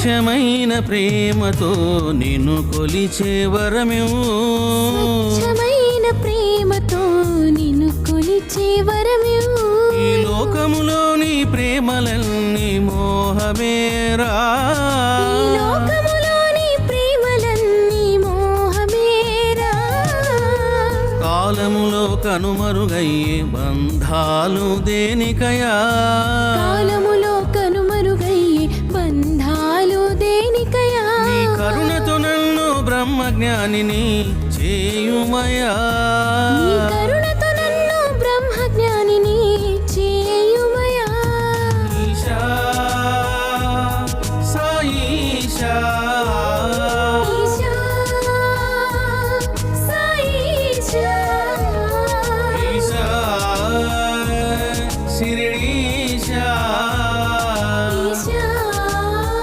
స్వచ్ఛమైన ప్రేమతో నిన్ను కొలిచే వరమివు. స్వచ్ఛమైన ప్రేమతో నిన్ను కొలిచే వరమివు. ఈ లోకములోని ప్రేమలన్నీ మోహమేరా. ఈ లోకములోని ప్రేమలన్నీ మోహమేరా. కాలములో కనుమరుగయ్యే బంధాలు దేనికయా. కాలములో కనుమరుగయ్యే బంధాలు దేనికయా. నీ కరుణతో నన్ను బ్రహ్మజ్ఞానిని చేయుమయా. నీ